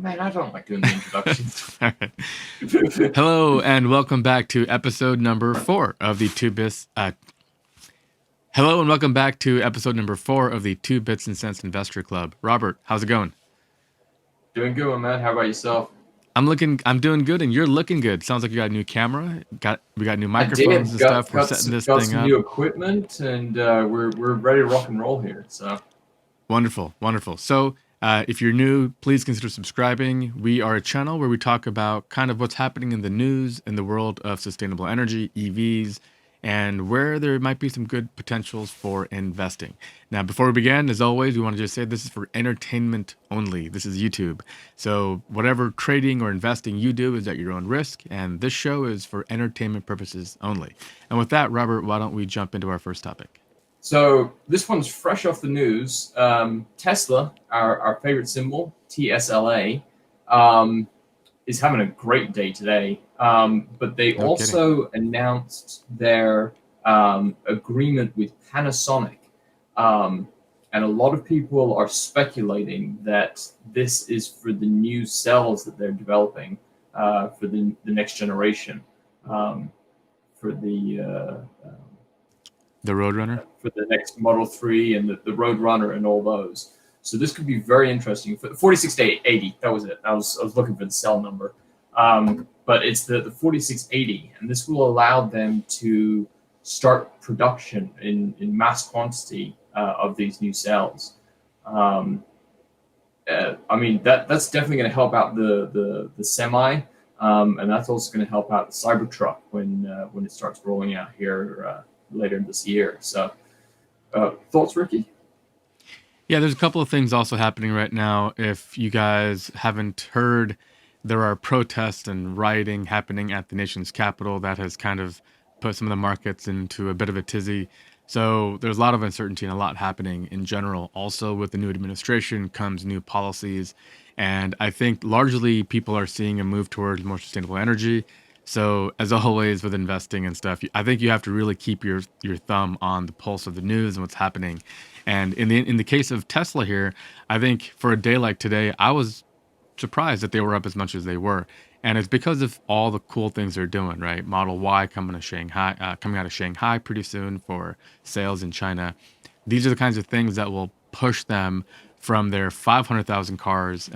man, I don't like doing the introductions. All right. Hello and welcome back to episode number 4 of the Two Bits. Hello and welcome back to episode number 4 of the Two Bits and Cents Investor Club. Robert, how's it going? Doing good, man. How about yourself? I'm doing good, and you're looking good. Sounds like you got a new camera. We got new I microphones did and got stuff. We're got setting some, this got thing some up. new equipment, and we're ready to rock and roll here. So Wonderful, wonderful. So, if you're new, please consider subscribing. We are a channel where we talk about kind of what's happening in the news in the world of sustainable energy, EVs, and where there might be some good potentials for investing. Now, before we begin, as always, we want to just say this is for entertainment only. This is YouTube. So, whatever trading or investing you do is at your own risk, and this show is for entertainment purposes only. And with that, Robert, why don't we jump into our first topic? so this one's fresh off the news. Tesla, our favorite symbol, TSLA, is having a great day today. But they No kidding. also announced their agreement with Panasonic. And a lot of people are speculating that this is for the new cells that they're developing for the next generation, um, for The Roadrunner? for the next Model 3 and the Roadrunner and all those. So this could be very interesting. For the 4680, that was it. I was looking for the cell number. But it's the 4680, and this will allow them to start production in mass quantity of these new cells. Um, I mean, that's definitely going to help out the semi, and that's also going to help out the Cybertruck when it starts rolling out here later this year. So, thoughts, Ricky? Yeah, there's a couple of things also happening right now. If you guys haven't heard, there are protests and rioting happening at the nation's capital that has kind of put some of the markets into a bit of a tizzy. So there's a lot of uncertainty and a lot happening in general. Also, with the new administration comes new policies. And I think largely people are seeing a move towards more sustainable energy. So as always with investing and stuff, I think you have to really keep your thumb on the pulse of the news and what's happening. And in the case of Tesla here, I think for a day like today, I was surprised that they were up as much as they were, and it's because of all the cool things they're doing. Right, Model Y coming out of Shanghai pretty soon for sales in China. These are the kinds of things that will push them from their 500,000 cars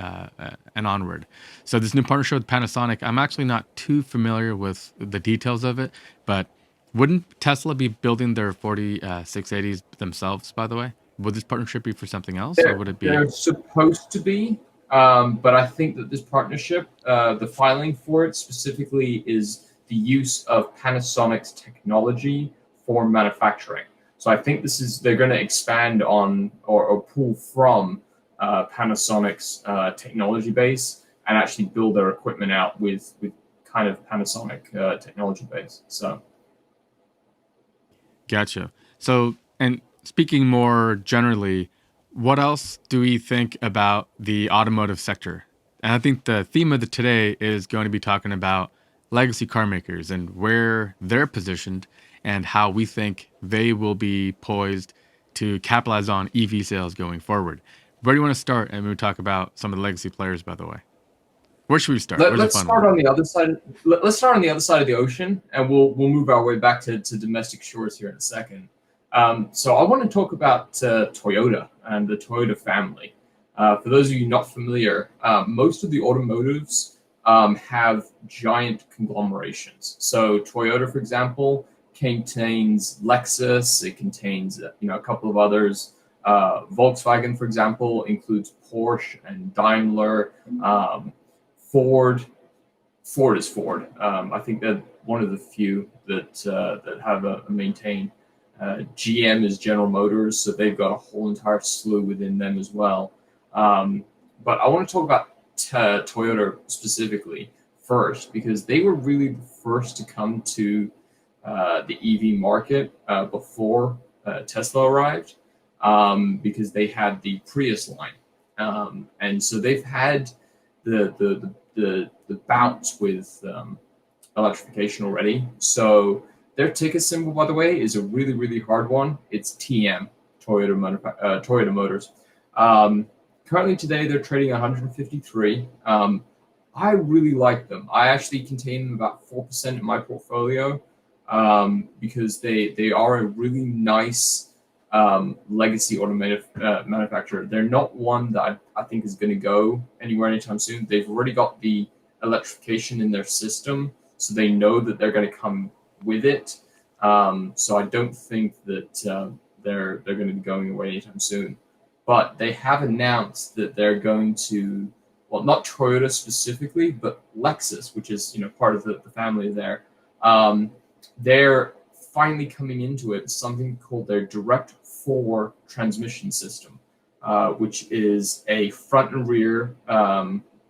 and onward. So this new partnership with Panasonic, I'm actually not too familiar with the details of it, but wouldn't Tesla be building their 4680s themselves, by the way? Would this partnership be for something else, or would it be? They're supposed to be, but I think that this partnership, the filing for it specifically, is the use of Panasonic's technology for manufacturing. So I think they're going to expand on or pull from Panasonic's technology base and actually build their equipment out with kind of Panasonic technology base. So Gotcha. So, and speaking more generally, what else do we think about the automotive sector? And I think the theme of the today is going to be talking about legacy car makers and where they're positioned and how we think they will be poised to capitalize on EV sales going forward. Where do you want to start? And we talk about some of the legacy players, by the way. Where should we start? Where's a let's fun start one? on the other side. Let's start on the other side of the ocean, and we'll move our way back to domestic shores here in a second. So I want to talk about Toyota and the Toyota family. For those of you not familiar, most of the automotives have giant conglomerations. So Toyota, for example, contains Lexus. It contains a couple of others. Volkswagen, for example, includes Porsche and Daimler. Ford, Ford is Ford. I think that one of the few that have a maintained. GM is General Motors, so they've got a whole entire slew within them as well. Um, but I want to talk about Toyota specifically first because they were really the first to come to the EV market before Tesla arrived, because they had the Prius line, and so they've had the bouts with electrification already. So their ticker symbol, by the way, is a really hard one. It's TM, Toyota Motors. Currently today they're trading 153. I really like them. I actually contain about 4% in my portfolio because they are a really nice legacy automotive manufacturer. They're not one that I think is going to go anywhere anytime soon. They've already got the electrification in their system, so they know that they're going to come with it. So I don't think that they're going to be going away anytime soon. But they have announced that they're going to, well, not Toyota specifically, but Lexus, which is part of the family there. Um, they're finally coming into it something called their direct four transmission system, which is a front and rear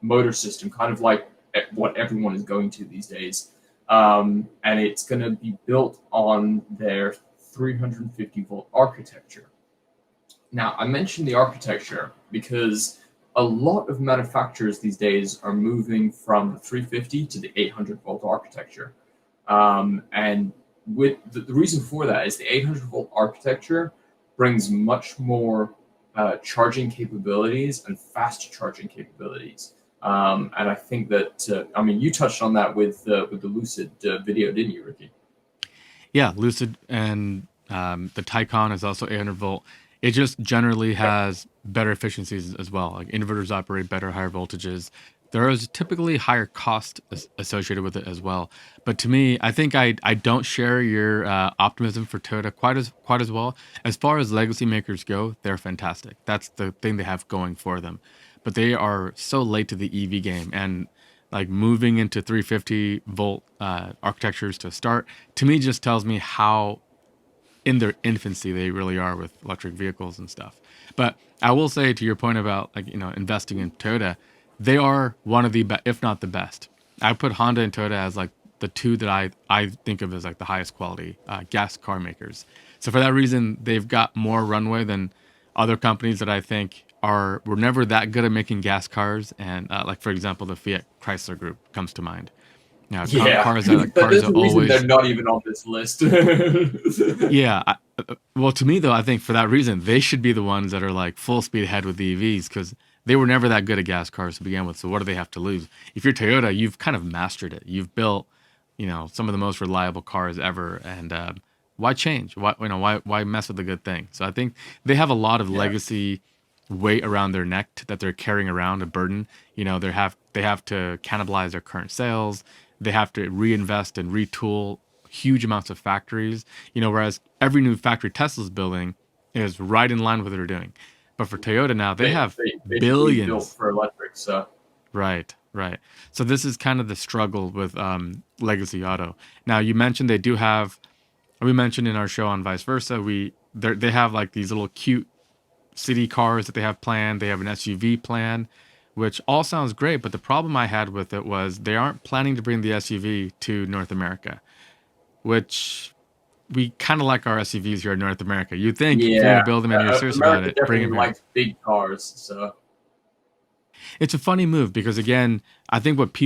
motor system, kind of like what everyone is going to these days. And it's going to be built on their 350-volt architecture. Now, I mentioned the architecture because a lot of manufacturers these days are moving from the 350 to the 800-volt architecture. And with the reason for that is the 800-volt architecture brings much more charging capabilities and fast charging capabilities. And I think that, you touched on that with the Lucid video, didn't you, Ricky? Yeah, Lucid and the Taycan is also 800 volt. It just generally has better efficiencies as well. Like inverters operate better, higher voltages. There is typically higher cost associated with it as well. But to me, I think I don't share your optimism for Toyota quite as well. As far as legacy makers go, they're fantastic. That's the thing they have going for them. But they are so late to the EV game, and like moving into 350 volt architectures to start, to me just tells me how in their infancy they really are with electric vehicles and stuff. But I will say, to your point about like investing in Toyota, they are one of the best, if not the best. I put Honda and Toyota as like the two that I think of as like the highest quality gas car makers. So for that reason, they've got more runway than other companies that I think were never that good at making gas cars. And like for example, the Fiat Chrysler Group comes to mind. Now, Yeah, cars there's are a reason they're always. not even on this list. Yeah. Well, to me, though, I think for that reason, they should be the ones that are like full speed ahead with the EVs because they were never that good at gas cars to begin with. So what do they have to lose? If you're Toyota, you've kind of mastered it. You've built, some of the most reliable cars ever. And why change? Why mess with a good thing? So I think they have a lot of Yeah. legacy weight around their neck that they're carrying around, a burden. They have to cannibalize their current sales. They have to reinvest and retool huge amounts of factories. Whereas every new factory Tesla's building is right in line with what they're doing. But for Toyota now, they have They basically built billions. for electric, so Right, right. So this is kind of the struggle with legacy auto. Now you mentioned they do have. We mentioned in our show on vice versa. They have like these little cute city cars that they have planned. They have an SUV plan, which all sounds great. But the problem I had with it was they aren't planning to bring the SUV to North America, which we kind of like our SUVs here in North America. You'd think if you're going yeah, to build them and you're serious about America it, bring definitely them here. likes big cars. So It's a funny move because, again, I think what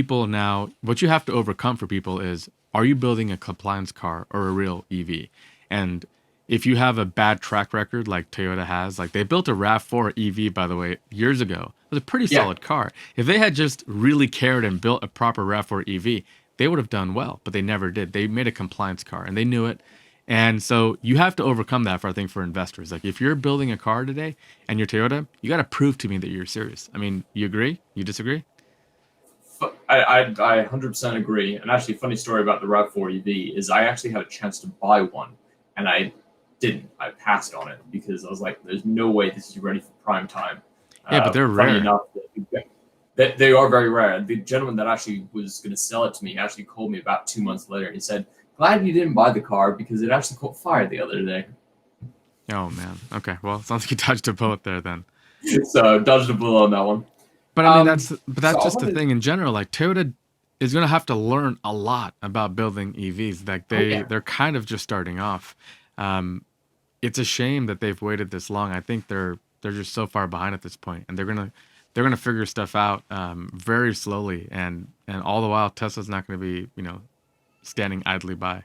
you have to overcome for people is, are you building a compliance car or a real EV? And if you have a bad track record like Toyota has, like they built a RAV4 EV, by the way, years ago. It was a pretty yeah, solid car. If they had just really cared and built a proper RAV4 EV, they would have done well, but they never did. They made a compliance car and they knew it. And so you have to overcome that I think for investors. Like if you're building a car today and you're Toyota, you got to prove to me that you're serious. I mean, you agree? You disagree? I 100% agree. And actually, funny story about the RAV4 EV is I actually had a chance to buy one, and I didn't. I passed on it because I was like, "There's no way this is ready for prime time." Yeah, but they're Funny rare. enough, that they are very rare. The gentleman that actually was going to sell it to me actually called me about 2 months later, and he said, "Glad you didn't buy the car because it actually caught fire the other day." Oh man. Okay. Well, sounds like you touched a bullet there then. So dodged a bullet on that one. But I mean, Um, that's so I just the wanted, thing in general. Like Toyota is gonna have to learn a lot about building EVs. Like oh they yeah, they're kind of just starting off. Um, it's a shame that they've waited this long. I think they're just so far behind at this point, and they're gonna figure stuff out very slowly, and all the while Tesla's not gonna be standing idly by.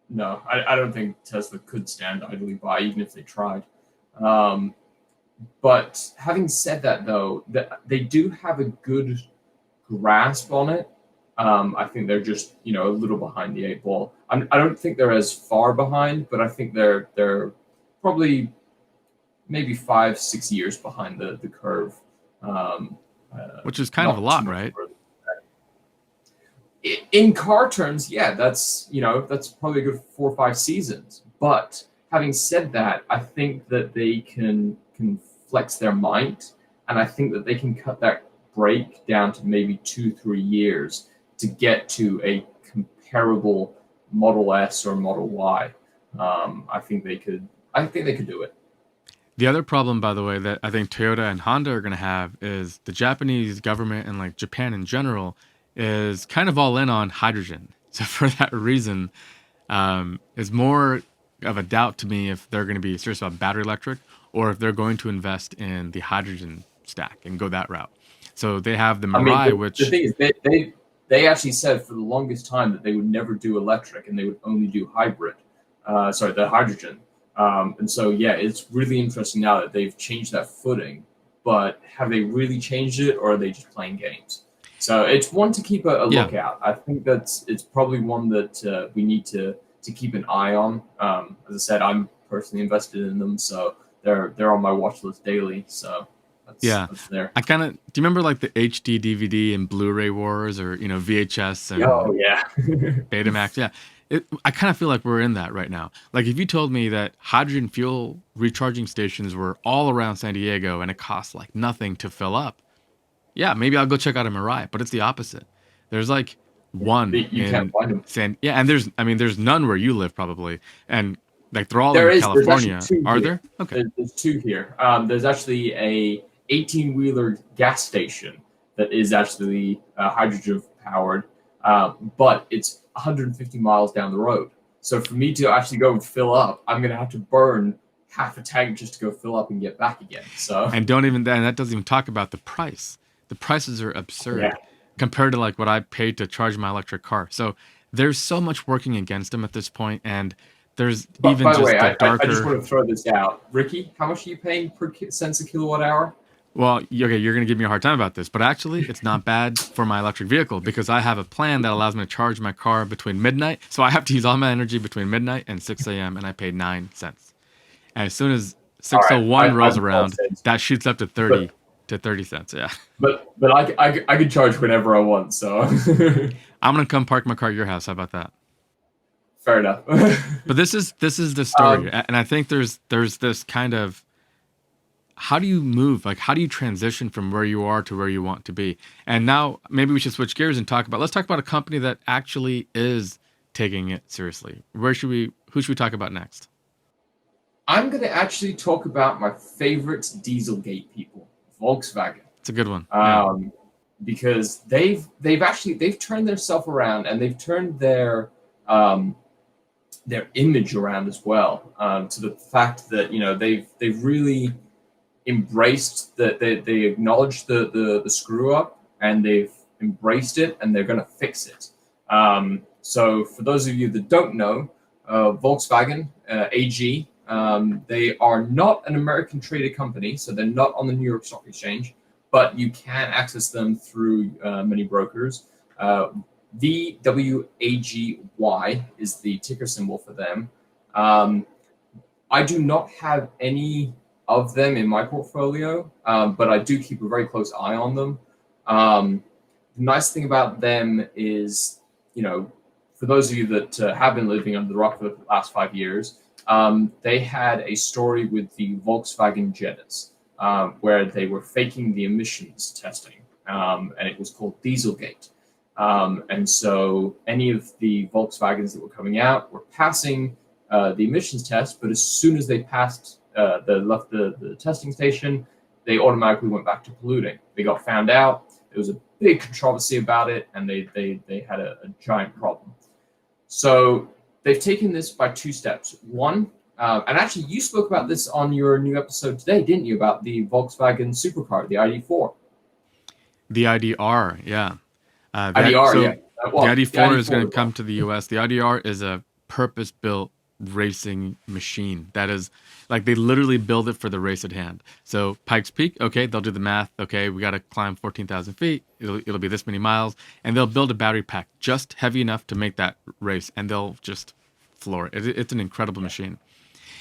no, I don't think Tesla could stand idly by even if they tried. Um, But having said that, though, they do have a good grasp on it. I think they're just a little behind the eight ball. I don't think they're as far behind, but I think they're probably maybe 5-6 years behind the curve. Um, which is kind of a Not too lot, much right? further. In car terms, yeah, that's probably a good 4 or 5 seasons. But having said that, I think that they can flex their might, and I think that they can cut that break down to maybe 2-3 years to get to a comparable Model S or Model Y. I think they could. I think they could do it. The other problem, by the way, that I think Toyota and Honda are going to have is the Japanese government and like Japan in general is kind of all in on hydrogen. So for that reason, it's more of a doubt to me if they're going to be serious about battery electric or if they're going to invest in the hydrogen stack and go that route. So they have the I mean, Mirai, the which thing is, they actually said for the longest time that they would never do electric and they would only do hybrid. Sorry, the hydrogen. And so, yeah, it's really interesting now that they've changed that footing. But have they really changed it, or are they just playing games? So it's one to keep a yeah, lookout. I think that's it's probably one that we need to keep an eye on. As I said, I'm personally invested in them, so they're on my watch list daily. So yeah. that's there. I kind of do you remember like the HD DVD and Blu-ray wars or VHS Oh and yeah. Betamax? Yeah. I kind of feel like we're in that right now. Like if you told me that hydrogen fuel recharging stations were all around San Diego and it costs like nothing to fill up, yeah, maybe I'll go check out a Mirai, but it's the opposite. There's like one You can't in find them. yeah, and there's none where you live probably, and like they're all There in is. There's actually California. two Are here. there? Okay. There's two here. There's actually a 18-wheeler gas station that is actually hydrogen powered, but it's 150 miles down the road. So for me to actually go and fill up, I'm gonna have to burn half a tank just to go fill up and get back again. So And don't even then that doesn't even talk about the price. The prices are yeah. absurd compared to like what I paid to charge my electric car. So there's so much working against them at this point, and there's But even by the way, just the I just darker. want to throw this out, Ricky. How much are you paying per cents a kilowatt hour? Well, okay, you're gonna give me a hard time about this, but actually, it's not bad for my electric vehicle because I have a plan that allows me to charge my car between midnight. So I have to use all my energy between midnight and 6 a.m. and I pay 9 cents. And as soon as All right, 6:01 rolls I'm 12 around, cents. that shoots up to But 30 cents. Yeah. I could charge whenever I want, so I'm gonna come park my car at your house. How about that? fair enough. But this is the story, um, and I think there's this kind of how do you move? Like how do you transition from where you are to where you want to be? And now maybe we should switch gears and let's talk about a company that actually is taking it seriously. Who should we talk about next? I'm going to actually talk about my favorite Dieselgate people, Volkswagen, It's a good one. Yeah. um, because they've turned themselves around and they've turned um, their image around as well, to the fact that they've really embraced that they acknowledged the screw up and they've embraced it and they're going to fix it. So for those of you that don't know, Volkswagen AG, they are not an American traded company, so they're not on the New York Stock Exchange, but you can access them through many brokers. VWAGY is the ticker symbol for them. Um, I do not have any of them in my portfolio, but I do keep a very close eye on them. The nice thing about them is, for those of you that have been living under the rock for the last 5 years, they had a story with the Volkswagen Jettas, where they were faking the emissions testing, and it was called Dieselgate. And so any of the Volkswagens that were coming out were passing the emissions test, but as soon as they left the testing station, they automatically went back to polluting. They got found out. There was a big controversy about it, and they had a giant problem. So they've taken this by two steps. One, and actually you spoke about this on your new episode today, didn't you, about the Volkswagen supercar, the ID4? The IDR, yeah. IDR, So yeah. the Well, the ID4 is going ID4 to as well. come to the US. The IDR is a purpose-built racing machine. That is like they literally build it for the race at hand. So Pikes Peak, okay, they'll do the math. Okay, we got to climb 14,000 feet. It'll be this many miles, and they'll build a battery pack just heavy enough to make that race, and they'll just floor it. It's an incredible machine,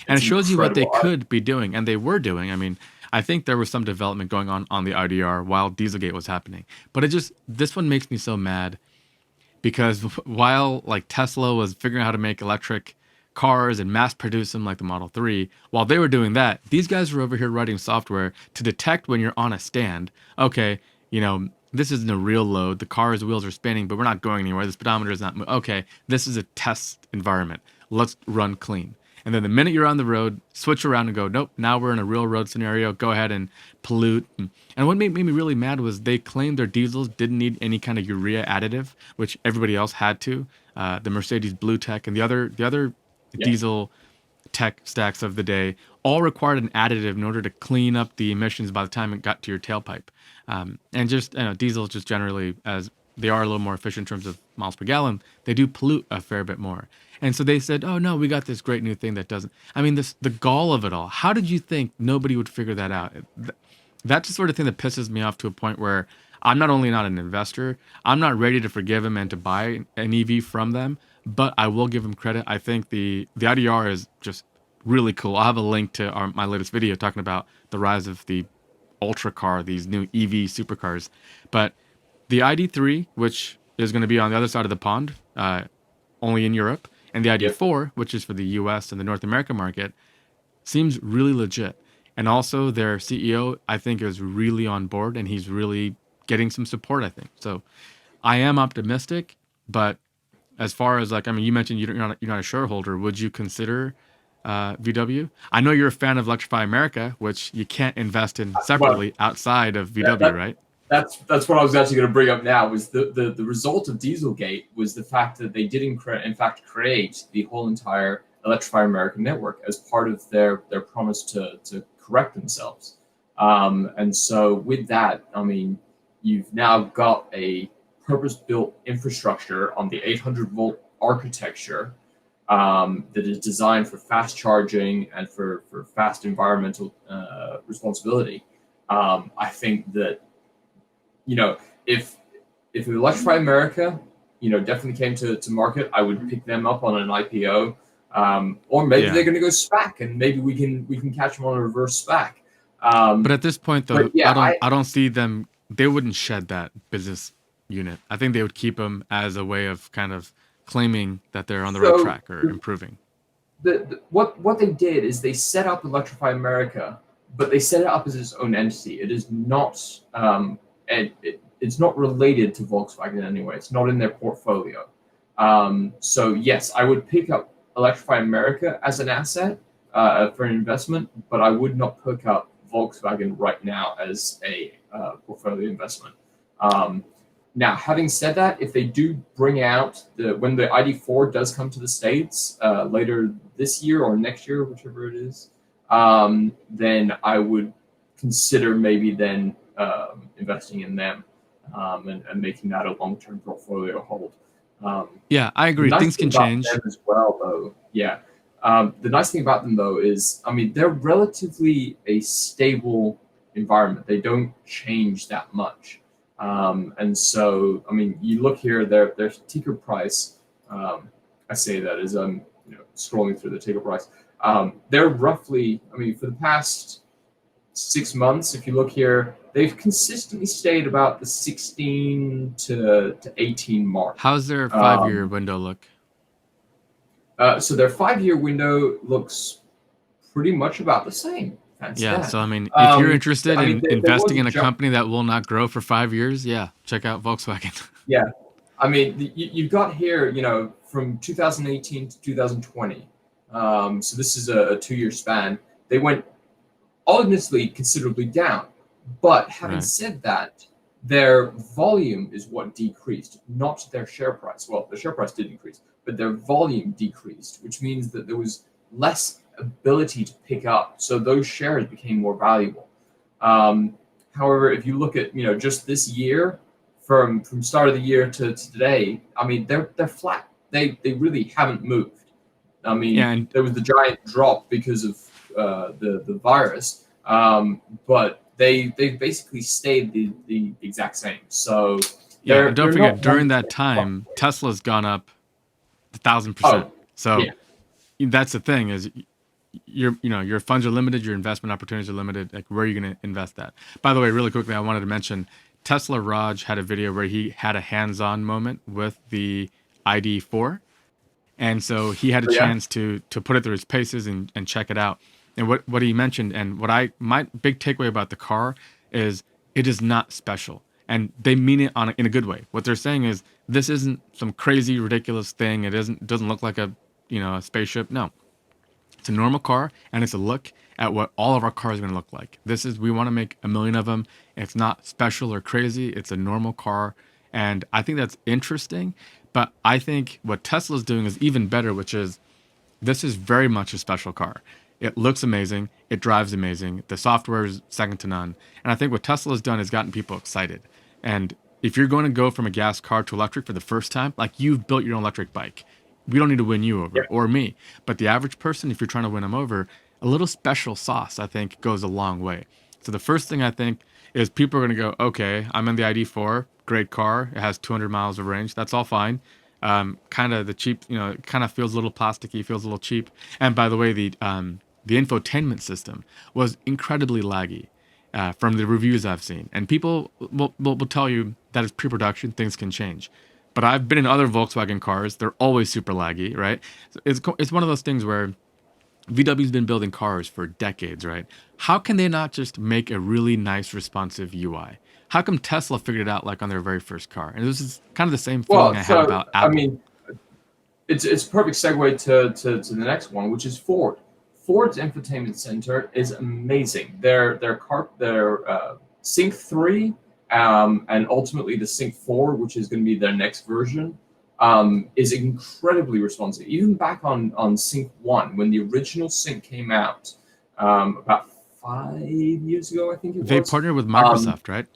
and it It's shows you what they incredible. could be doing, and they were doing. I mean, I think there was some development going on the IDR while Dieselgate was happening, but this one makes me so mad because while like Tesla was figuring out how to make electric cars and mass produce them like the Model 3, while they were doing that, these guys were over here writing software to detect when you're on a stand. Okay, this isn't a real load. The car's wheels are spinning, but we're not going anywhere. The speedometer is not moving. Okay, this is a test environment. Let's run clean. And then the minute you're on the road, switch around and go, nope, now we're in a real road scenario. Go ahead and pollute. And what made me really mad was they claimed their diesels didn't need any kind of urea additive, which everybody else had to. The Mercedes Blue Tech and the other diesel tech stacks of the day all required an additive in order to clean up the emissions by the time it got to your tailpipe. And just diesels just generally, as they are a little more efficient in terms of miles per gallon, they do pollute a fair bit more. And so they said, oh no, we got this great new thing that doesn't. I mean, the gall of it all. How did you think nobody would figure that out? That's the sort of thing that pisses me off to a point where I'm not only not an investor, I'm not ready to forgive them and to buy an EV from them, but I will give them credit. I think the IDR is just really cool. I'll have a link to my latest video talking about the rise of the ultra car, these new EV supercars. But the ID3, which is going to be on the other side of the pond, only in Europe, and the ID4, which is for the US and the North American market, seems really legit. And also their CEO, I think, is really on board, and he's really getting some support, I think. So I am optimistic, but as far as you mentioned you're not a shareholder, would you consider VW? I know you're a fan of Electrify America, which you can't invest in separately outside of VW, right? That's what I was actually going to bring up now. Was the result of Dieselgate was the fact that they did in fact create the whole entire Electrify America network as part of their promise to correct themselves. And so with that, I mean, you've now got a purpose-built infrastructure on the 800-volt architecture that is designed for fast charging and for fast environmental responsibility. I think that if Electrify America, definitely came to market, I would pick them up on an IPO, or maybe they're going to go SPAC, and maybe we can catch them on a reverse SPAC. But at this point, though, I don't see them. They wouldn't shed that business unit. I think they would keep them as a way of kind of claiming that they're on the right track or improving. What they did is they set up Electrify America, but they set it up as its own entity. It is not. It's not related to Volkswagen anyway. It's not in their portfolio. So yes, I would pick up Electrify America as an asset for an investment, but I would not pick up Volkswagen right now as a portfolio investment. Now, having said that, if they do bring out when the ID4 does come to the States later this year or next year, whichever it is, then I would consider maybe then investing in them and making that a long-term portfolio hold. Yeah, I agree. Things can change as well, though. Yeah. The nice thing about them, though, is, I mean, they're relatively a stable environment. They don't change that much. And so, I mean, you look here, their ticker price, I say that as I'm scrolling through the ticker price. They're roughly, I mean, for the past 6 months, if you look here, they've consistently stayed about the 16 to 18 mark. How's their 5-year window look? So their 5-year window looks pretty much about the same. Yeah, so I mean, if you're interested in investing in a company that will not grow for 5 years, check out Volkswagen. Yeah, I mean, you've got here, from 2018 to 2020. So this is a 2-year span. They went honestly considerably down. But having said that, their volume is what decreased, not their share price. Well, the share price did increase, but their volume decreased, which means that there was less ability to pick up. So those shares became more valuable. However, if you look at just this year, from start of the year to today, I mean they're flat. They really haven't moved. I mean, Yeah, and there was the giant drop because of the virus, but they basically stayed the exact same. So yeah, and don't they're forget not during ones that that are, time, Tesla's gone up 1,000%. oh So yeah, that's the thing is your funds are limited, your investment opportunities are limited. Like where are you going to invest that? By the way, really quickly, I wanted to mention Tesla Raj had a video where he had a hands-on moment with the ID4, and so he had a oh, yeah, chance to put it through his paces and check it out. And what he mentioned and what I my big takeaway about the car is it is not special, and they mean it in a good way. What they're saying is this isn't some crazy ridiculous thing. It isn't doesn't look like a spaceship. No, it's a normal car, and it's a look at what all of our cars are going to look like. We want to make a million of them. It's not special or crazy. It's a normal car, and I think that's interesting. But I think what Tesla's doing is even better, which is this is very much a special car. It looks amazing. It drives amazing. The software is second to none. And I think what Tesla has done is gotten people excited. And if you're going to go from a gas car to electric for the first time, like you've built your own electric bike, we don't need to win you yeah. over or me. But the average person, if you're trying to win them over, a little special sauce, I think, goes a long way. So the first thing I think is people are going to go, okay, I'm in the ID4, great car. It has 200 miles of range. That's all fine. Kind of the cheap, it kind of feels a little plasticky, feels a little cheap. And by the way, the infotainment system was incredibly laggy from the reviews I've seen. And people will tell you that it's pre-production, things can change. But I've been in other Volkswagen cars; they're always super laggy, right? So it's one of those things where VW's been building cars for decades, right? How can they not just make a really nice, responsive UI? How come Tesla figured it out like on their very first car? And this is kind of the same feeling Well, I had so about I Apple. mean, it's a perfect segue to the next one, which is Ford. Ford's infotainment center is amazing. Their Sync 3, and ultimately the Sync 4, which is going to be their next version, is incredibly responsive. Even back on Sync 1, when the original Sync came out, about 5 years ago, I think it They was. partnered with Um, Microsoft, right?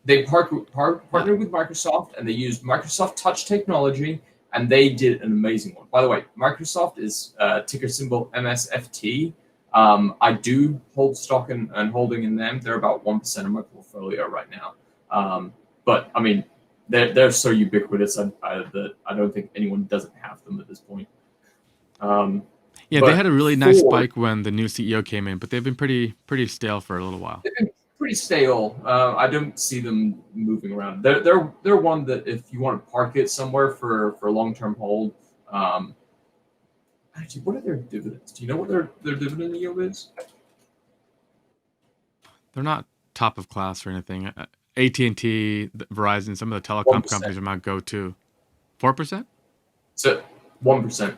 they Yeah. partnered with Microsoft, and they used Microsoft Touch technology, and they did an amazing one. By the way, Microsoft is ticker symbol MSFT. I do hold stock and holding in them. They're about 1% of my portfolio right now. Um, but I mean, they're so ubiquitous that I don't think anyone doesn't have them at this point. Um, Yeah, they had but a really nice Ford, spike when the new CEO came in, but they've been pretty stale for a little while. they've been pretty stale. I don't see them moving around. They're one that if you want to park it somewhere for a long term hold. Um, Actually, what are their dividends? Do you know what their dividend yield is? They're not top of class or anything. AT&T, Verizon, some of the One telecom percent. companies are my go-to. 4%? So 1%.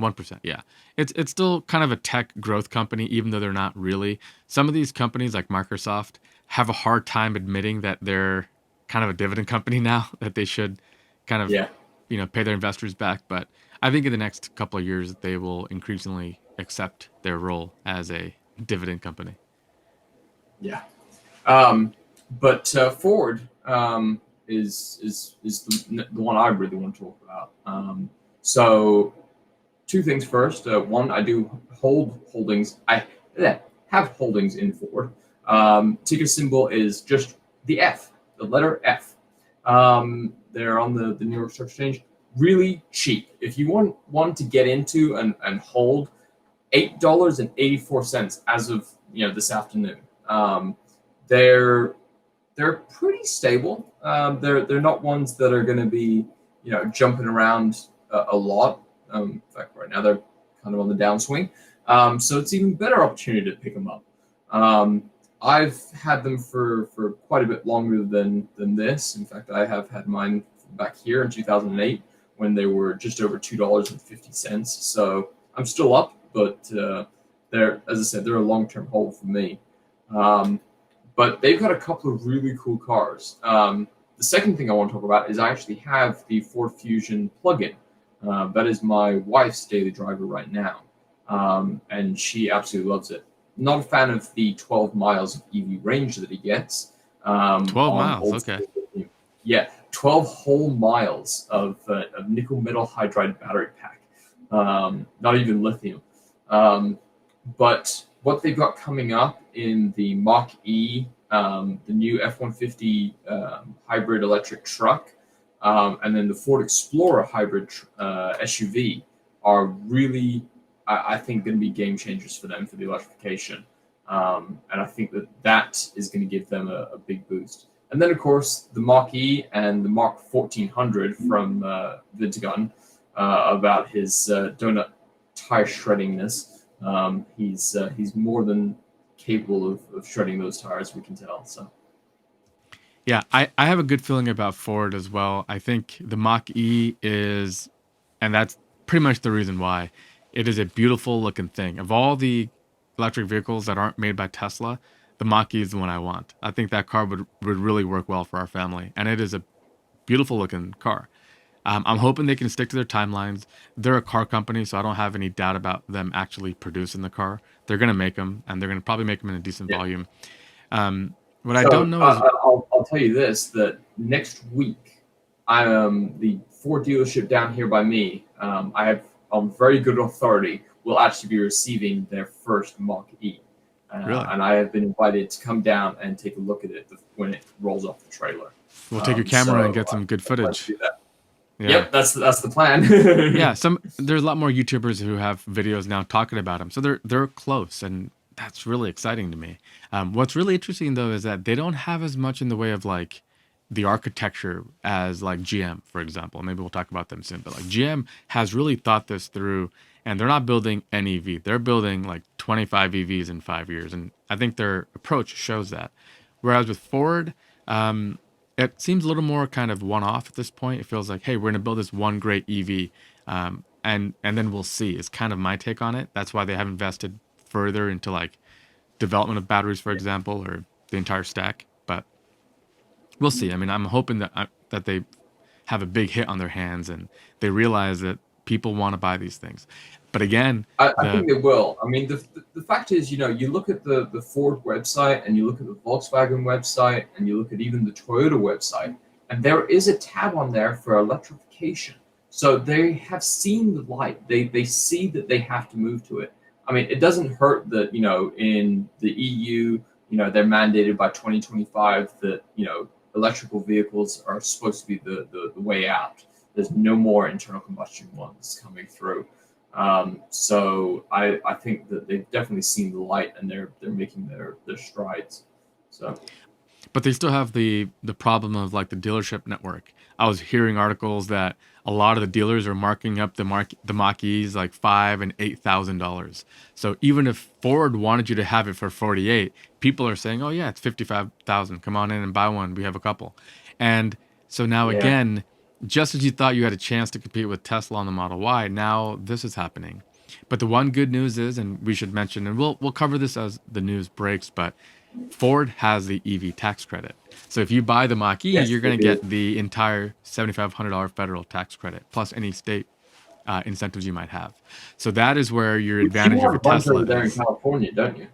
1%, yeah. It's still kind of a tech growth company, even though they're not really. Some of these companies like Microsoft have a hard time admitting that they're kind of a dividend company now, that they should kind of, Yeah, pay their investors back. But I think in the next couple of years, they will increasingly accept their role as a dividend company. yeah. Um, but Ford is the one I really want to talk about. So two things first. One, I do holdings. Have holdings in Ford. Ticker symbol is just the F, the letter F. They're on the New York Stock Exchange. Really cheap. If you want one to get into and hold, $8.84 as of this afternoon. They're they're pretty stable. They're not ones that are going to be jumping around a lot. In fact, right now they're kind of on the downswing. So it's even better opportunity to pick them up. I've had them for quite a bit longer than this. In fact, I have had mine back here in 2008 when they were just over $2.50. So I'm still up, but they're, as I said, they're a long-term hold for me. Um, but they've got a couple of really cool cars. The second thing I want to talk about is I actually have the Ford Fusion plug-in. That is my wife's daily driver right now, and she absolutely loves it. Not a fan of the 12 miles of EV range that he gets 12 on miles, old okay. school lithium. Yeah, 12 whole miles of nickel metal hydride battery pack. not even lithium. Um, but what they've got coming up in the Mach E, the new F-150 hybrid electric truck, and then the Ford Explorer hybrid SUV are really, I think, going to be game changers for them for the electrification. And I think that that is going to give them a big boost. And then, of course, the Mach E and the Mach 1400 from Vintagun about his donut tire shreddingness. He's more than capable of shredding those tires, we can tell. So Yeah, I have a good feeling about Ford as well. I think the Mach E is, and that's pretty much the reason why, it is a beautiful looking thing. Of all the electric vehicles that aren't made by Tesla, the Mach E is the one I want. I think that car would really work well for our family. And it is a beautiful looking car. I'm hoping they can stick to their timelines. They're a car company, so I don't have any doubt about them actually producing the car. They're going to make them, and they're going to probably make them in a decent yeah. volume. What I don't So know is, I'll tell you this: that next week, the Ford dealership down here by me. I have on very good authority will actually be receiving their first Mach E, really, and I have been invited to come down and take a look at it when it rolls off the trailer. we'll take your camera and get some good footage. Yeah. Yep, that's the plan. Yeah, there's a lot more YouTubers who have videos now talking about them, so they're close, and that's really exciting to me. What's really interesting though is that they don't have as much in the way of like the architecture as like GM, for example. Maybe we'll talk about them soon, but like GM has really thought this through, and they're not building an EV; they're building like 25 EVs in 5 years, and I think their approach shows that. Whereas with Ford, it seems a little more kind of one-off at this point. It feels like, hey, we're going to build this one great EV, and then we'll see. It's kind of my take on it. That's why they have invested further into like development of batteries, for example, or the entire stack. But we'll see. I mean, I'm hoping that they have a big hit on their hands and they realize that people want to buy these things. But again, I think they will. I mean, the fact is, you look at the Ford website and you look at the Volkswagen website and you look at even the Toyota website, and there is a tab on there for electrification. So they have seen the light. They see that they have to move to it. I mean, it doesn't hurt that, in the EU, they're mandated by 2025 that, electrical vehicles are supposed to be the way out. There's no more internal combustion ones coming through. So I think that they've definitely seen the light and they're making their strides. So, but they still have the problem of like the dealership network. I was hearing articles that a lot of the dealers are marking up the Mach-E's like $5,000 and $8,000. So even if Ford wanted you to have it for 48, people are saying, "Oh yeah, it's 55,000. Come on in and buy one. We have a couple." And so now yeah. again, just as you thought you had a chance to compete with Tesla on the Model Y, now this is happening. But the one good news is, and we should mention, and we'll cover this as the news breaks, but Ford has the EV tax credit. So if you buy the Mach-E, Yes, you're they going to do. get the entire $7,500 federal tax credit, plus any state incentives you might have. So that is where your You advantage have over a bunch Tesla over there in is. California, don't you?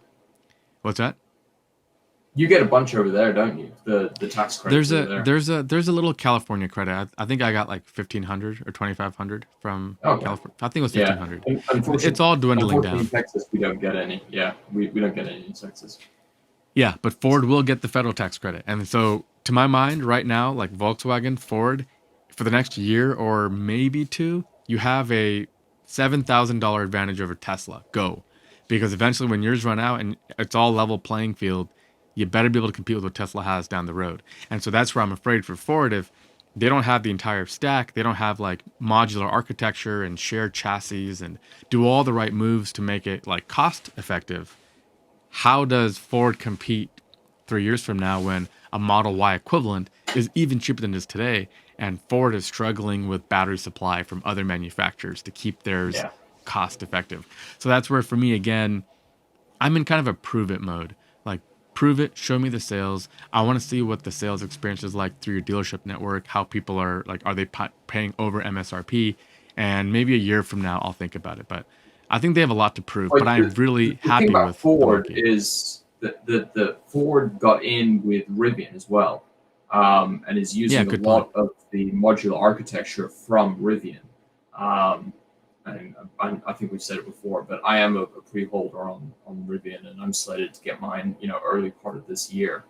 What's that? You get a bunch over there, don't you? The tax credits over there. There's a little California credit. I think I got like 1,500 or 2,500 from Okay. California. I think it was Yeah. 1,500. Unfortunately, It's all dwindling unfortunately, in down. Texas, we don't get any. Yeah, we don't get any in Texas. Yeah, but Ford will get the federal tax credit. And so, to my mind, right now, like Volkswagen, Ford, for the next year or maybe two, you have a $7,000 advantage over Tesla. Go. Because eventually, when yours run out and it's all level playing field, you better be able to compete with what Tesla has down the road. And so, that's where I'm afraid for Ford. If they don't have the entire stack, they don't have like modular architecture and shared chassis and do all the right moves to make it like cost effective. How does Ford compete 3 years from now when a Model Y equivalent is even cheaper than it is today? And Ford is struggling with battery supply from other manufacturers to keep theirs Yeah. cost effective. So that's where, for me, again, I'm in kind of a prove it mode. Like, prove it, show me the sales. I want to see what the sales experience is like through your dealership network, how people are like, are they paying over MSRP? And maybe a year from now, I'll think about it. But I think they have a lot to prove, but Like I'm really the thing happy about with the Ford market. is that the Ford got in with Rivian as well, and is Yeah, using a good point. lot of the modular architecture from Rivian. Um, and I think we've said it before, but I am a pre-holder on Rivian, and I'm slated to get mine, early part of this year.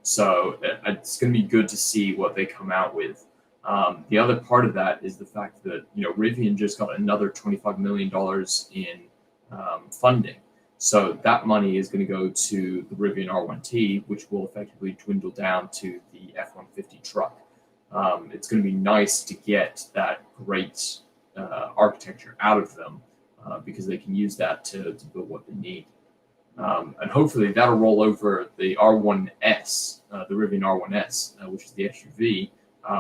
So it's going to be good to see what they come out with. The other part of that is the fact that Rivian just got another $25 million in funding. So that money is going to go to the Rivian R1T, which will effectively dwindle down to the F-150 truck. It's going to be nice to get that great architecture out of them because they can use that to build what they need. And hopefully that'll roll over the R1S, the Rivian R1S, which is the SUV,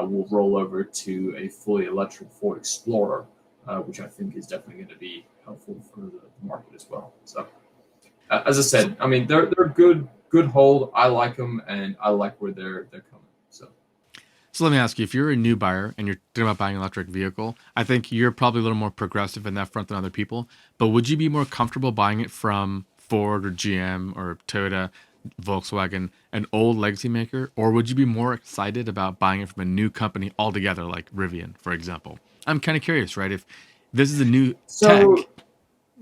will roll over to a fully electric Ford Explorer, which I think is definitely going to be helpful for the market as well. So, as I said, I mean they're good hold. I like them, and I like where they're coming. So let me ask you, if you're a new buyer and you're thinking about buying an electric vehicle, I think you're probably a little more progressive in that front than other people. But would you be more comfortable buying it from Ford or GM or Toyota, Volkswagen, an old legacy maker? Or would you be more excited about buying it from a new company altogether, like Rivian, for example? I'm kind of curious, right? If this is a new tech, So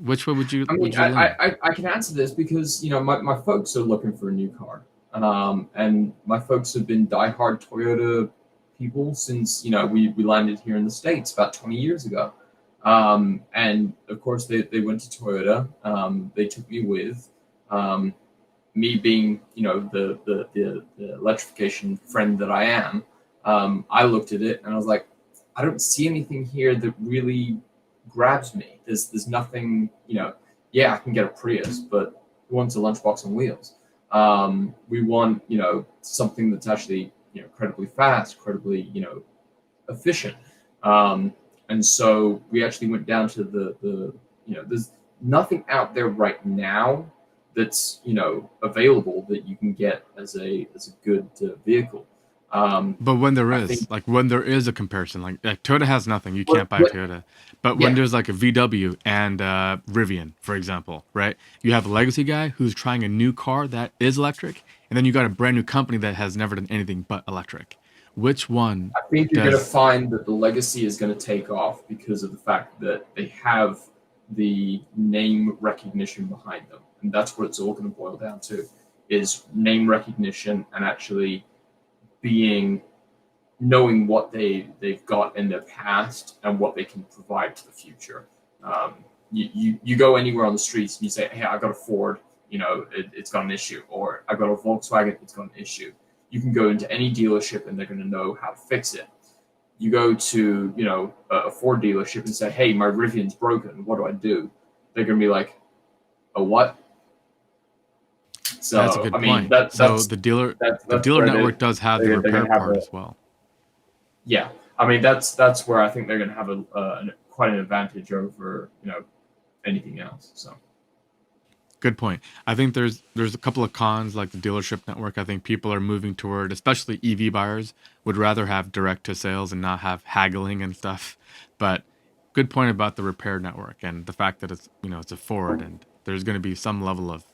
which one would you I mean, would you lean? I can answer this because my folks are looking for a new car, and my folks have been diehard Toyota people since we landed here in the States about 20 years ago, and of course they went to Toyota. They took me with. Me being the electrification friend that I am, I looked at it and I was like, I don't see anything here that really grabs me. There's nothing, yeah, I can get a Prius, but who wants a lunchbox on wheels? We want, something that's actually, incredibly fast, incredibly, efficient. And so we actually went down to there's nothing out there right now that's, available that you can get as a good vehicle. But when there I is, think like when there is a comparison, like Toyota has nothing, you what, can't buy a what Toyota. But when yeah, there's like a VW and Rivian, for example, right? You have a legacy guy who's trying a new car that is electric, and then you got a brand new company that has never done anything but electric. Which one I think you're going to does? find that the legacy is going to take off because of the fact that they have the name recognition behind them, and that's what it's all going to boil down to: is name recognition and actually being knowing what they've got in their past and what they can provide to the future. You go anywhere on the streets and you say, "Hey, I got a Ford, it's got an issue," or "I got a Volkswagen, it's got an issue." You can go into any dealership and they're going to know how to fix it. You go to a Ford dealership and say, "Hey, my Rivian's broken. What do I do?" They're going to be like, "A what?" That's a So good I mean point. that So that's the that's dealer where network does have the they're going repair to have part a as well. yeah. I mean that's where I think they're going to have quite an advantage over anything else. So Good point. I think there's a couple of cons like the dealership network. I think people are moving toward, especially EV buyers, would rather have direct to sales and not have haggling and stuff. But good point about the repair network and the fact that it's a Ford and there's going to be some level of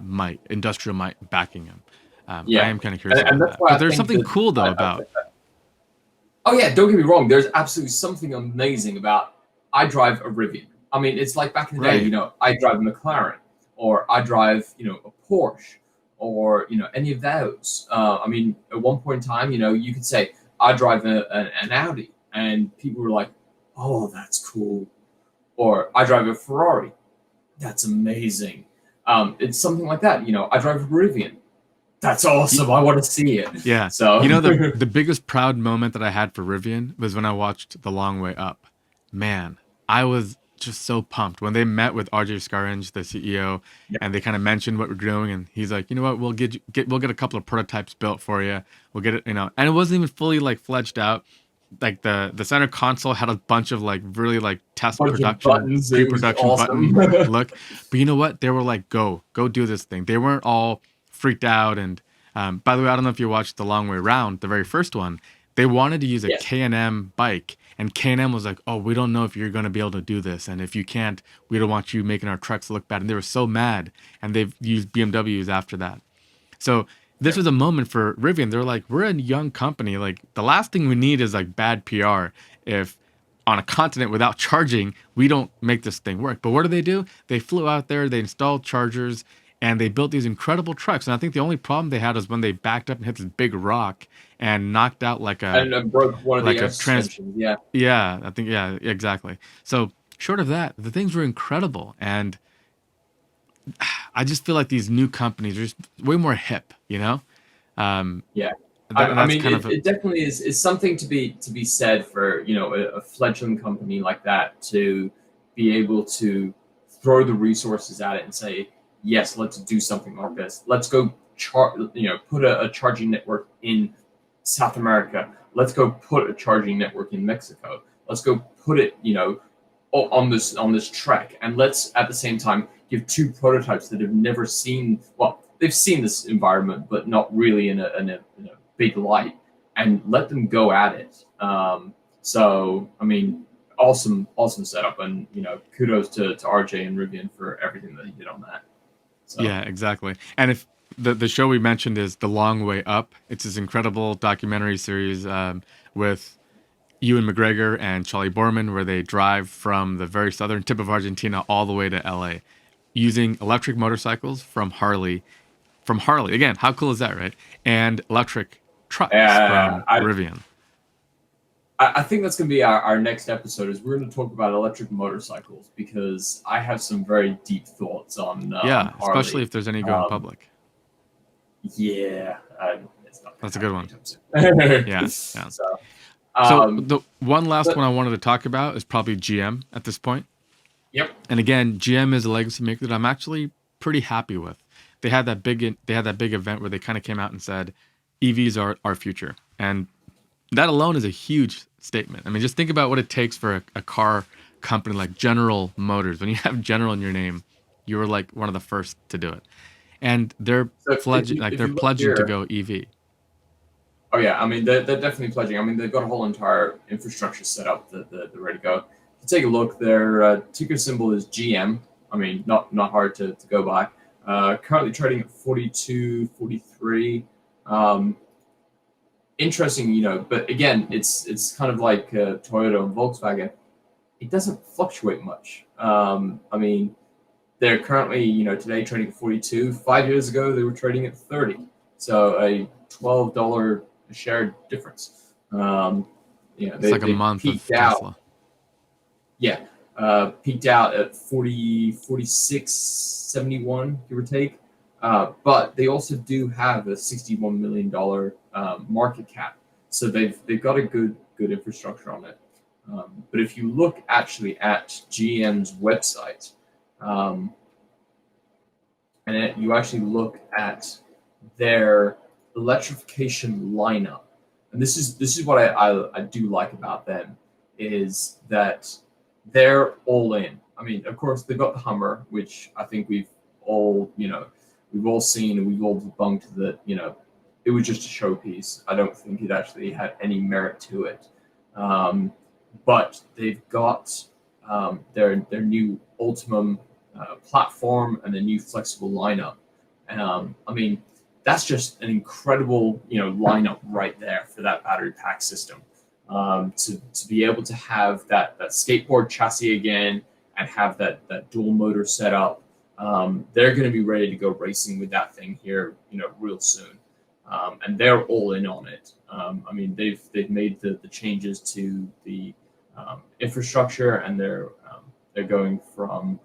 might industrial might backing them. I yeah, am kind of curious and about that's that. why But I there's think something that cool though I about think oh yeah, don't get me wrong. There's absolutely something amazing about I drive a Rivian. I mean, it's like back in the day, right. I drive a McLaren or I drive, a Porsche or, any of those. I mean, at one point in time, you could say I drive an Audi and people were like, oh, that's cool. Or I drive a Ferrari. That's amazing. It's something like that. I drive a Rivian. That's awesome. I want to see it. Yeah. So, The biggest proud moment that I had for Rivian was when I watched The Long Way Up. Man, I was just so pumped when they met with RJ Scaringe, the CEO, yeah, and they kind of mentioned what we're doing, and he's like, you know what, we'll get a couple of prototypes built for you. We'll get it, and it wasn't even fully like fledged out. Like the center console had a bunch of like really like test bunch of production, buttons. It was pre-production awesome. button look. But you know what? They were like, go do this thing. They weren't all freaked out. And by the way, I don't know if you watched The Long Way Round, the very first one. They wanted to use a Yes. K&M bike, and K&M was like, "Oh, we don't know if you're going to be able to do this, and if you can't, we don't want you making our trucks look bad." And they were so mad, and they've used BMWs after that. So this Yeah. was a moment for Rivian. They're like, we're a young company. Like the last thing we need is like bad PR. If on a continent without charging, we don't make this thing work. But what do? They flew out there, they installed chargers, and they built these incredible trucks. And I think the only problem they had was when they backed up and hit this big rock and knocked out And broke one of the like air a trans. suspensions. Yeah. Yeah, I think yeah, exactly. So short of that, the things were incredible, and I just feel like these new companies are just way more hip, you know. Um, Yeah. and I that's mean, kind of it definitely is something to be said for, a fledgling company like that to be able to throw the resources at it and say, yes, let's do something like this. Let's go put a charging network in South America. Let's go put a charging network in Mexico. Let's go put it, on this trek, and let's at the same time give two prototypes that have never seen. Well, they've seen this environment, but not really in a big light, and let them go at it. So, I mean, awesome setup, and kudos to RJ and Rivian for everything that he did on that. So yeah, exactly. And if the show we mentioned is The Long Way Up, it's this incredible documentary series with Ewan McGregor and Charlie Borman, where they drive from the very southern tip of Argentina all the way to LA using electric motorcycles from Harley. From Harley. Again, how cool is that, right? And electric trucks uh, from I, Rivian. I think that's going to be our next episode. Is we're going to talk about electric motorcycles because I have some very deep thoughts on Yeah, especially Harley. if there's any going Um, public. yeah, it's not going That's to a good happen one. anytime Yeah, soon. yeah. So, So um, the one last but one I wanted to talk about is probably GM at this point. yep. And again, GM is a legacy maker that I'm actually pretty happy with. They had that big event where they kind of came out and said EVs are our future. And that alone is a huge statement. I mean, just think about what it takes for a car company like General Motors. When you have General in your name, you were like one of the first to do it. And they're So pledging like if they're you look pledging to here, go EV. oh yeah, I mean they're definitely pledging. I mean they've got a whole entire infrastructure set up that they're ready to go. If you take a look, their ticker symbol is GM. I mean not hard to go by. Currently trading at 42, 43. Um, Interesting, but again, it's kind of like Toyota and Volkswagen. It doesn't fluctuate much. I mean, they're currently, today trading at 42. 5 years ago, they were trading at 30. So a $12 a share difference. It's like a They month peaked of out. Tesla. Yeah, peaked out at 40, 46.71, give or take. But they also do have a $61 million market cap, so they've got a good infrastructure on it. But if you look actually at GM's website, um, you actually look at their electrification lineup, and this is what I do like about them is that they're all in. I mean, of course, they've got the Hummer, which I think we've all seen and we've all debunked that it was just a showpiece. I don't think it actually had any merit to it. Um, but they've got their new Ultimum platform and the new flexible lineup. I mean, that's just an incredible lineup right there for that battery pack system. To be able to have that skateboard chassis again and have that dual motor setup, they're going to be ready to go racing with that thing here, real soon. And they're all in on it. I mean, they've made the changes to the infrastructure, and they're going from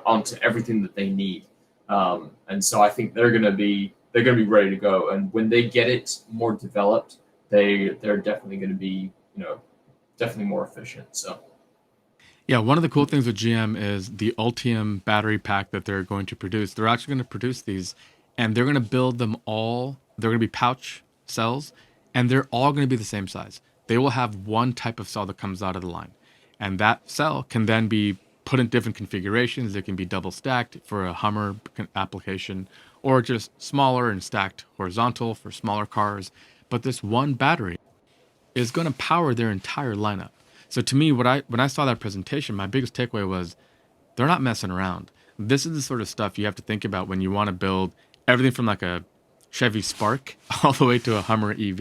onto everything that they need. And so I think they're gonna be ready to go. And when they get it more developed, they're definitely going to be definitely more efficient. So Yeah, one of the cool things with GM is the Ultium battery pack that they're going to produce. They're actually going to produce these, and they're going to build them all. They're going to be pouch cells, and they're all going to be the same size. They will have one type of cell that comes out of the line, and that cell can then be put in different configurations. It can be double stacked for a Hummer application, or just smaller and stacked horizontal for smaller cars. But this one battery is going to power their entire lineup. So to me, when I saw that presentation, my biggest takeaway was they're not messing around. This is the sort of stuff you have to think about when you want to build everything from like a Chevy Spark all the way to a Hummer EV.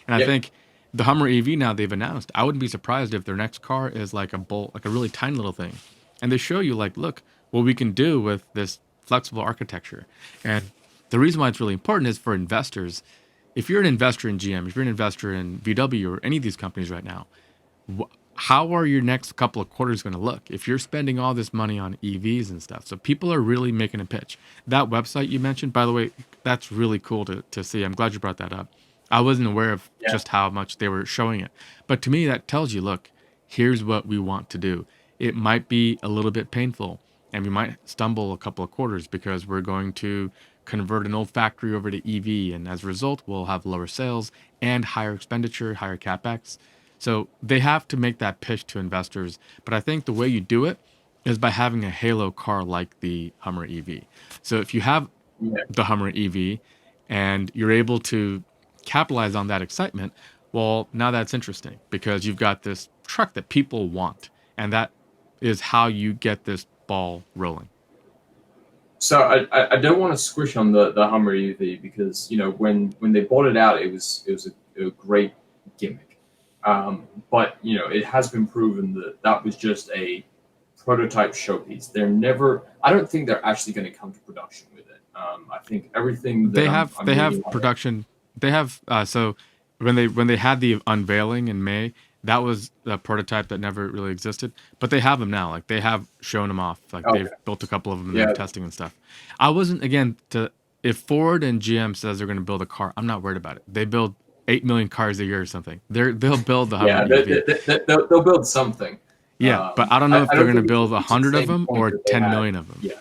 And I yep. think The Hummer EV now they've announced. I wouldn't be surprised if their next car is like a bolt, like a really tiny little thing, and they show you like, look, what we can do with this flexible architecture. And the reason why it's really important is for investors. If you're an investor in GM, if you're an investor in VW or any of these companies right now, how are your next couple of quarters going to look if you're spending all this money on EVs and stuff? So people are really making a pitch. That website you mentioned, by the way, that's really cool to see. I'm glad you brought that up. I wasn't aware of Yeah. just how much they were showing it. But to me, that tells you, look, here's what we want to do. It might be a little bit painful and we might stumble a couple of quarters because we're going to convert an old factory over to EV. And as a result, we'll have lower sales and higher expenditure, higher CapEx. So they have to make that pitch to investors. But I think the way you do it is by having a halo car like the Hummer EV. So if you have Yeah. the Hummer EV and you're able to capitalize on that excitement, well, now that's interesting because you've got this truck that people want. And that is how you get this ball rolling. So I don't want to squish on the Hummer EV because when they bought it out, it was a great gimmick, but it has been proven that that was just a prototype showpiece. I don't think they're actually going to come to production with it. I think everything that They I'm have reading on it, production. They have so when they had the unveiling in May, that was a prototype that never really existed. But they have them now. Like they have shown them off. Like they've okay, built a couple of them. And they're yeah, testing and stuff. I wasn't again to if Ford and GM says they're going to build a car, I'm not worried about it. They build 8 million cars a year or something. They'll build the Hummer yeah, EV. they'll build something. Yeah, but I don't know if I they're don't going to think build it's the 100 of same them point or that they 10 had. million of them. Yeah.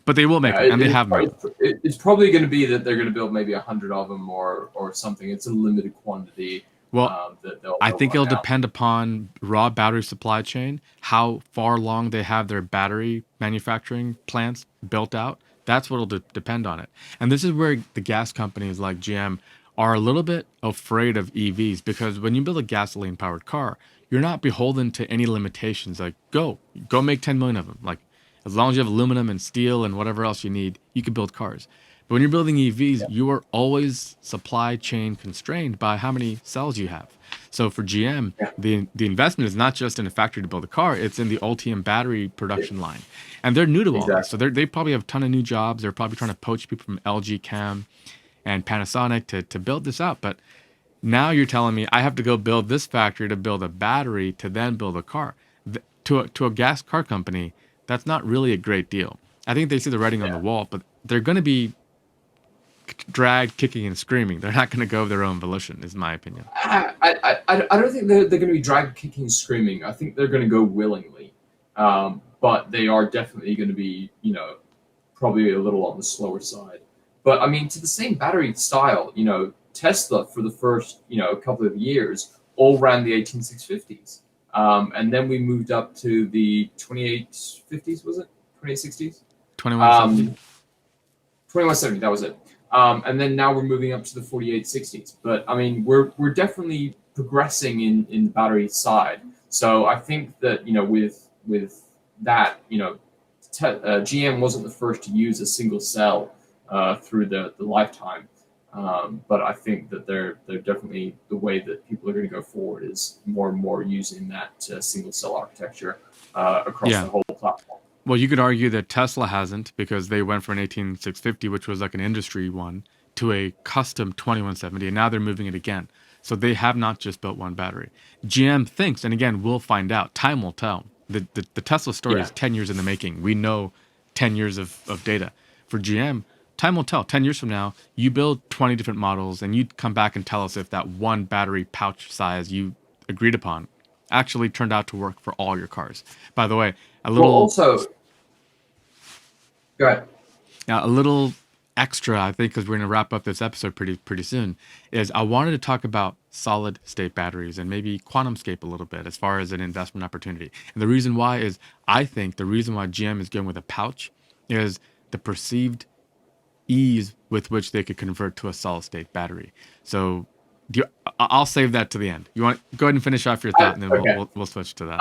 But they will make Yeah, them, and they have made them. it's probably going to be that they're going to build maybe 100 of them or something. It's a limited quantity Well, that I they'll think run it'll out. depend upon raw battery supply chain, how far along they have their battery manufacturing plants built out. That's what'll depend on it. And this is where the gas companies like GM are a little bit afraid of EVs because when you build a gasoline powered car, you're not beholden to any limitations. Like go make 10 million of them. Like as long as you have aluminum and steel and whatever else you need, you can build cars. But when you're building EVs, Yeah, you are always supply chain constrained by how many cells you have. So for GM, yeah, the investment is not just in a factory to build a car; it's in the Ultium battery yeah, production line, and they're new to all this. So exactly. they probably have a ton of new jobs. They're probably trying to poach people from LG Chem and Panasonic to build this out. But now you're telling me I have to go build this factory to build a battery to then build a car. To a gas car company, that's not really a great deal. I think they see the writing on the Yeah. wall, but they're going to be dragged kicking and screaming. They're not going to go of their own volition, is my opinion. I don't think they're going to be drag kicking and screaming. I think they're going to go willingly, but they are definitely going to be probably a little on the slower side. But I mean, to the same battery style, Tesla for the first couple of years all ran the 18650s, and then we moved up to the 2850s. Was it 2860s? 2170. Um, 2170. That was it. And then now we're moving up to the 4860s. But I mean, we're definitely progressing in the battery side. So I think that with that GM wasn't the first to use a single cell through the lifetime. But I think that they're definitely the way that people are going to go forward is more and more using that single cell architecture across Yeah. the whole platform. Well, you could argue that Tesla hasn't because they went from an 18650, which was like an industry one, to a custom 2170, and now they're moving it again. So they have not just built one battery. GM thinks, and again, we'll find out. Time will tell. The Tesla story Yeah. is 10 years in the making. We know 10 years of data. For GM, time will tell. 10 years from now, you build 20 different models, and you come back and tell us if that one battery pouch size you agreed upon actually turned out to work for all your cars. By the way, a Well, little also, go ahead. now, a little extra, I think, because we're going to wrap up this episode pretty soon, is I wanted to talk about solid state batteries and maybe QuantumScape a little bit as far as an investment opportunity. And the reason why is I think the reason why GM is going with a pouch is the perceived ease with which they could convert to a solid state battery. So I'll save that to the end. You want go ahead and finish off your thought, and then Okay. we'll switch to that.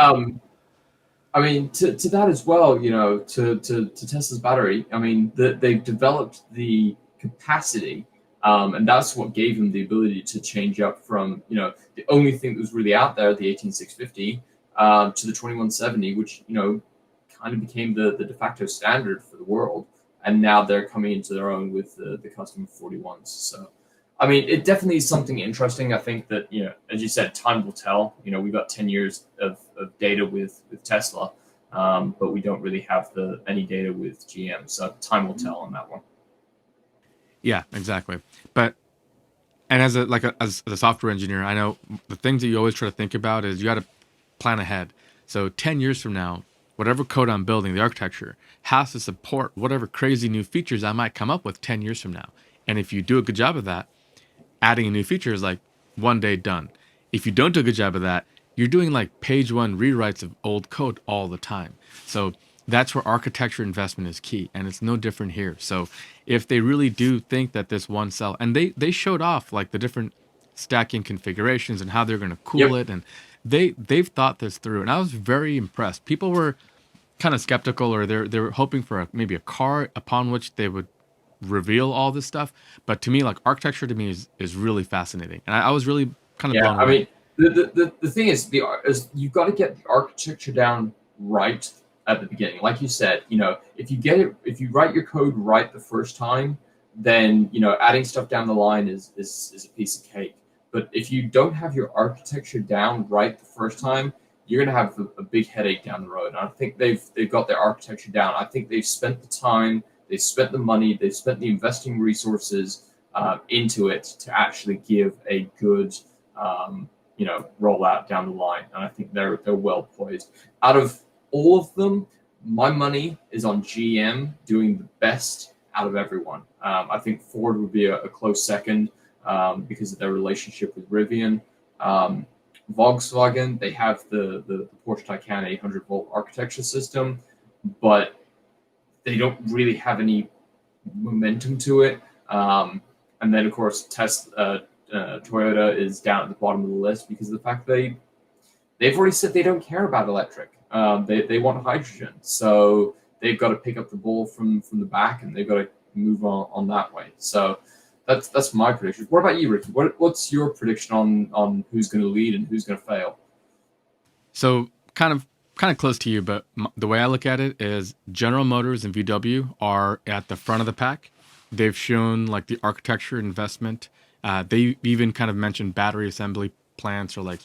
I mean, to that as well, to Tesla's battery. I mean, they've developed the capacity And that's what gave them the ability to change up from, the only thing that was really out there, the 18650, to the 2170, which, kind of became the de facto standard for the world. And now they're coming into their own with the custom 41s. So, I mean, it definitely is something interesting. I think that, as you said, time will tell. We've got 10 years of data with Tesla, but we don't really have any data with GM. So time will tell on that one. Yeah, exactly. But and as a software engineer, I know the things that you always try to think about is you got to plan ahead. So 10 years from now, whatever code I'm building, the architecture has to support whatever crazy new features I might come up with 10 years from now. And if you do a good job of that, adding a new feature is like one day done. If you don't do a good job of that, you're doing like page one rewrites of old code all the time. So that's where architecture investment is key, and it's no different here. So if they really do think that this one cell, and they showed off like the different stacking configurations and how they're going to cool Yep. it, and they've thought this through, and I was very impressed. People were kind of skeptical, or they were hoping for maybe a car upon which they would reveal all this stuff. But to me, like architecture to me is really fascinating, and I was really kind of Yeah. blown I away. mean, the thing is you've got to get the architecture down right at the beginning. Like you said, if you write your code right the first time, then adding stuff down the line is a piece of cake. But if you don't have your architecture down right the first time, you're gonna have a big headache down the road. And I think they've got their architecture down. I think they've spent the time, they've spent the money, they've spent the investing resources into it to actually give a good rollout down the line. And I think they're well poised. Out of all of them, my money is on GM doing the best out of everyone. I think Ford would be a close second because of their relationship with Rivian. Volkswagen, they have the Porsche Taycan 800-volt architecture system, but they don't really have any momentum to it. And then, of course, Toyota is down at the bottom of the list because of the fact they've already said they don't care about electric. They want hydrogen, so they've got to pick up the ball from the back, and they've got to move on that way. So that's my prediction. What about you, Ricky? What's your prediction on who's going to lead and who's going to fail? So kind of close to you, but the way I look at it is General Motors and VW are at the front of the pack. They've shown like the architecture investment. They even kind of mentioned battery assembly plants or like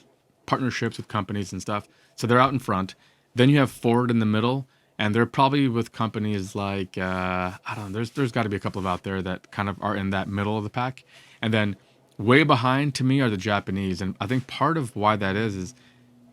partnerships with companies and stuff. So they're out in front. Then you have Ford in the middle, and they're probably with companies like I don't know. There's got to be a couple of out there that kind of are in that middle of the pack, and then way behind to me are the Japanese, and I think part of why that is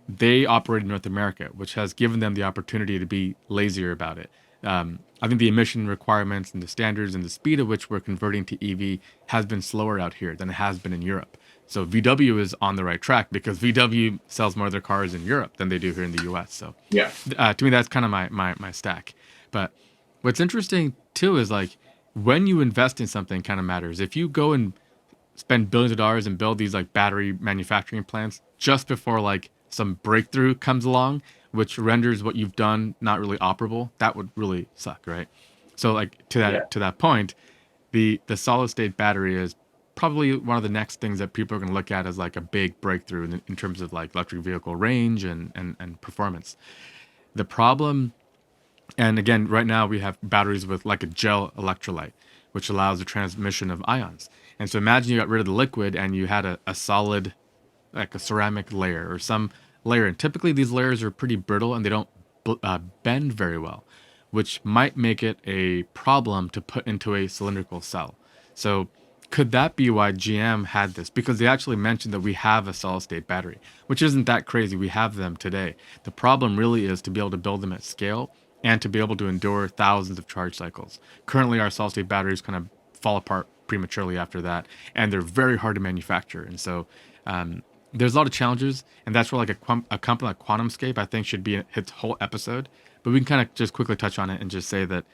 they operate in North America, which has given them the opportunity to be lazier about it. I think the emission requirements and the standards and the speed at which we're converting to EV has been slower out here than it has been in Europe. So VW is on the right track because VW sells more of their cars in Europe than they do here in the US. So Yeah. to me, that's kind of my stack. But what's interesting too is like when you invest in something kind of matters. If you go and spend billions of dollars and build these like battery manufacturing plants just before like some breakthrough comes along, which renders what you've done not really operable, that would really suck, right? So like Yeah. to that point, the solid state battery is probably one of the next things that people are going to look at as like a big breakthrough in terms of like electric vehicle range and performance. The problem, and again, right now we have batteries with like a gel electrolyte, which allows the transmission of ions. And so imagine you got rid of the liquid and you had a solid, like a ceramic layer or some layer. And typically these layers are pretty brittle and they don't bend very well, which might make it a problem to put into a cylindrical cell. So could that be why GM had this? Because they actually mentioned that we have a solid state battery, which isn't that crazy. We have them today. The problem really is to be able to build them at scale and to be able to endure thousands of charge cycles. Currently, our solid state batteries kind of fall apart prematurely after that, and they're very hard to manufacture. And so there's a lot of challenges, and that's where like a company like QuantumScape, I think, should be its whole episode. But we can kind of just quickly touch on it and just say that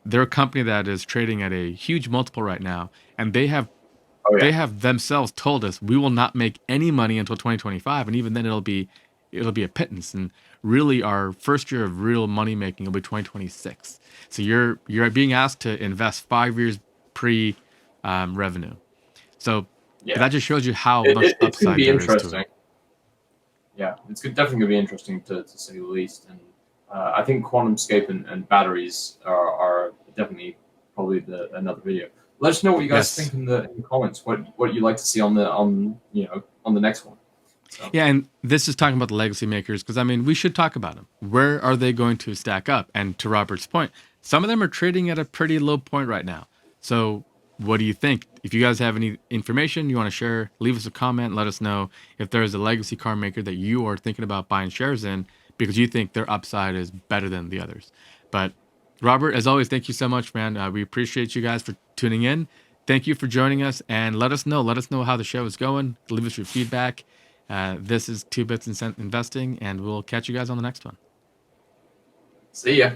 they're a company that is trading at a huge multiple right now, and Oh they yeah. have themselves told us we will not make any money until 2025, and even then it'll be a pittance. And really, our first year of real money making will be 2026. So you're being asked to invest 5 years pre revenue. So Yeah, that just shows you how much it's going to upside be there is to interesting. it. Yeah, it's definitely going to be interesting to say the least. And I think QuantumScape and batteries are definitely probably another video. Let us know what you guys Yes. think in the comments. What you'd like to see on the next one. So Yeah, and this is talking about the legacy makers because I mean, we should talk about them. Where are they going to stack up? And to Robert's point, some of them are trading at a pretty low point right now. So, what do you think? If you guys have any information you want to share, leave us a comment. Let us know if there is a legacy car maker that you are thinking about buying shares in because you think their upside is better than the others. But Robert, as always, thank you so much, man. We appreciate you guys for tuning in. Thank you for joining us, and let us know. Let us know how the show is going. Leave us your feedback. This is 2 Bits in Investing, and we'll catch you guys on the next one. see ya.